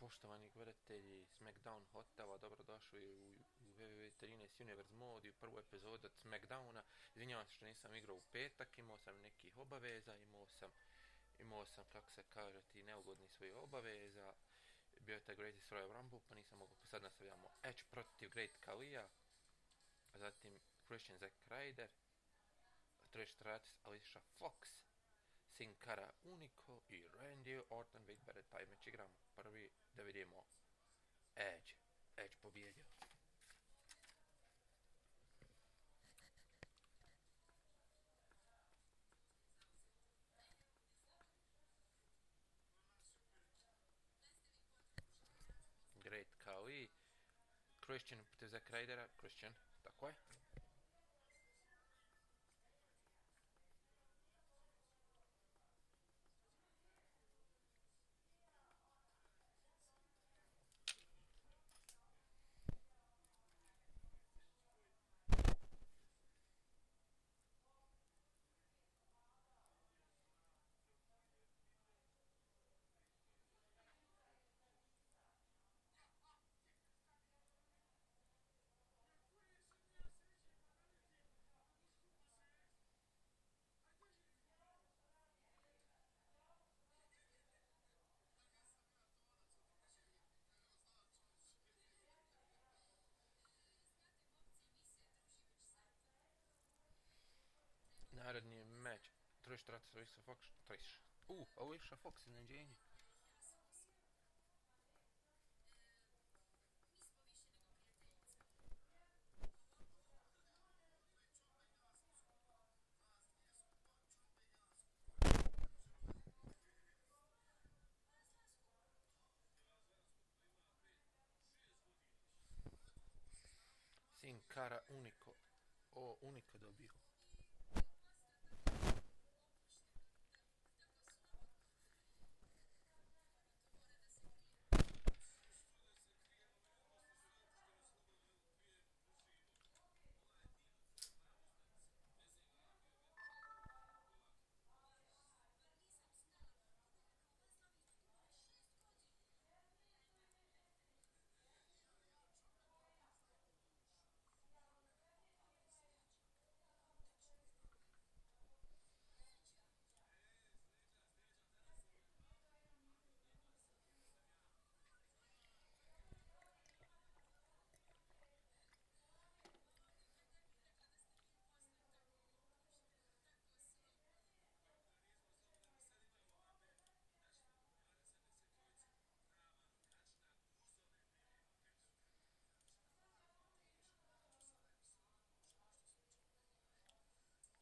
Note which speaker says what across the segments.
Speaker 1: Poštovani gledatelji SmackDown Hotava, dobrodošli u WWE13 Universe Mode i u prvu epizodu od SmackDowna. Izvinjavam se što nisam igrao u petak, imao sam nekih obaveza, imao sam kako se kaže, ti neugodni svojih obaveza. Bio je taj Greatest Royal Rumble, pa nisam mogao, pa sad nastavljamo Edge protiv Great Khaliya, zatim Christian Zack Ryder, Trish Stratus, Alicia Fox, Sin Cara Unico i Randy Orton. Big Bad taj meč igramo prvi da vidimo Edge pobjedio. Great Khali, Christian protiv Zack Rydera, Christian, tako je. Naredni meč, Trish Stratus, Alicia Fox, Alicia Fox iznenađenje. Sin Cara Unico, Unico dobio.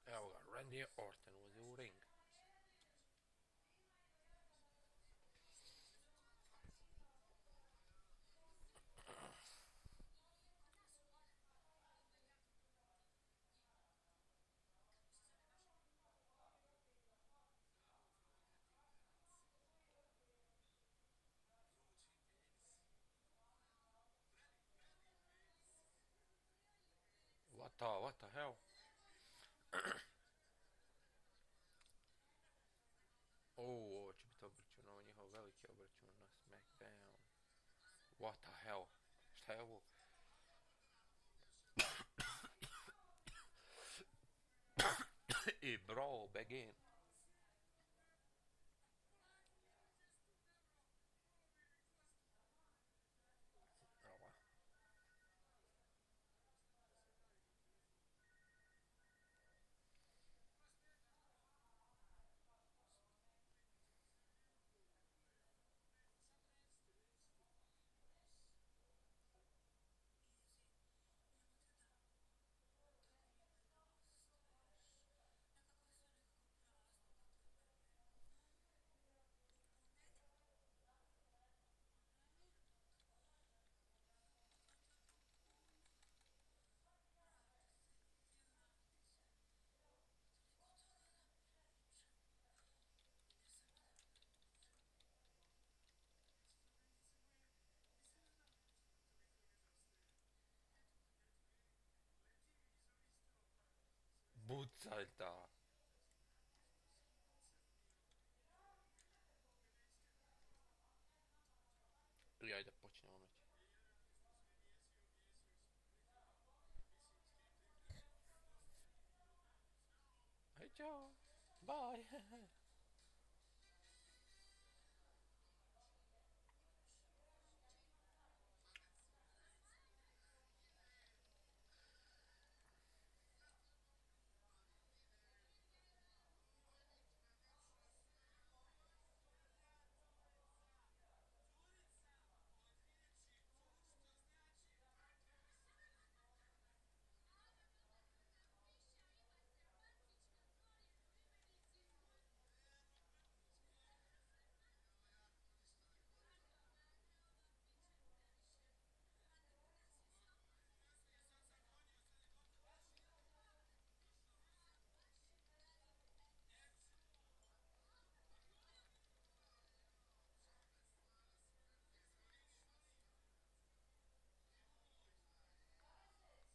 Speaker 1: Evo ga, Randy Orton ulazi u ring. What the hell? Ovo će biti obračun, ovo je njihov veliki obračun na SmackDown. What the hell? Šta je ovo? I brawl begin. Bucajta. I ajde počnemo već. Aj čao. Bye.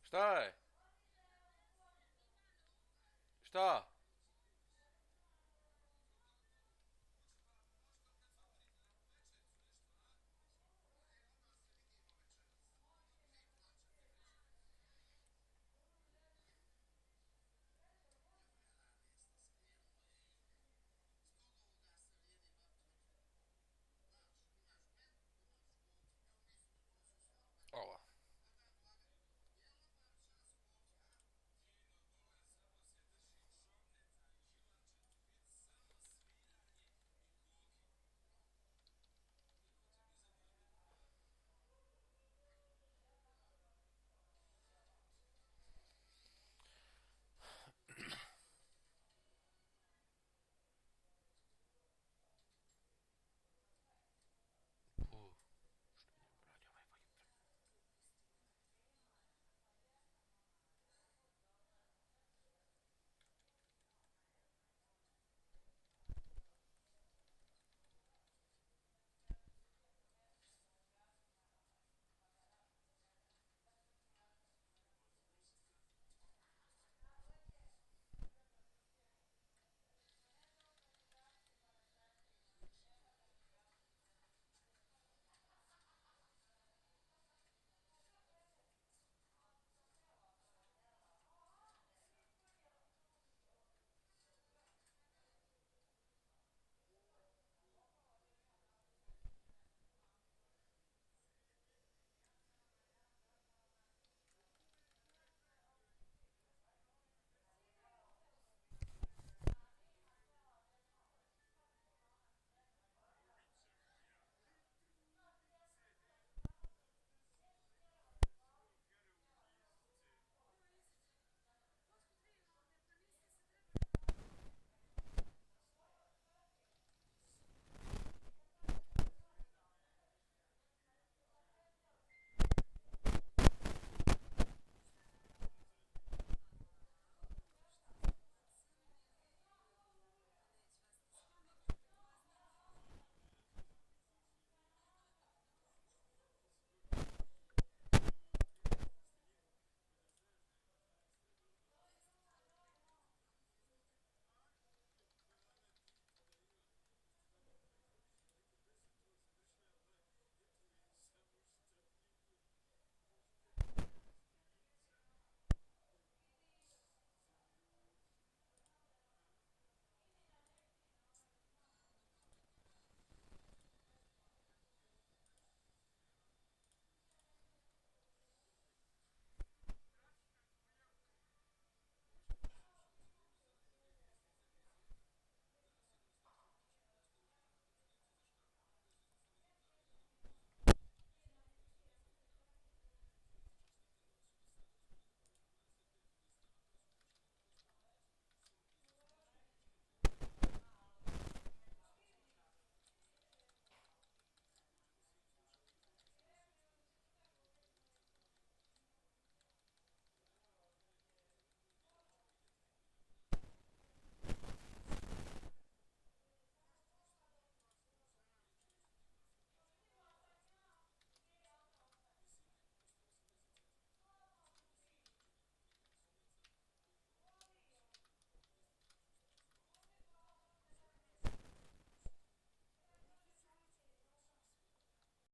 Speaker 1: Šta je? Šta?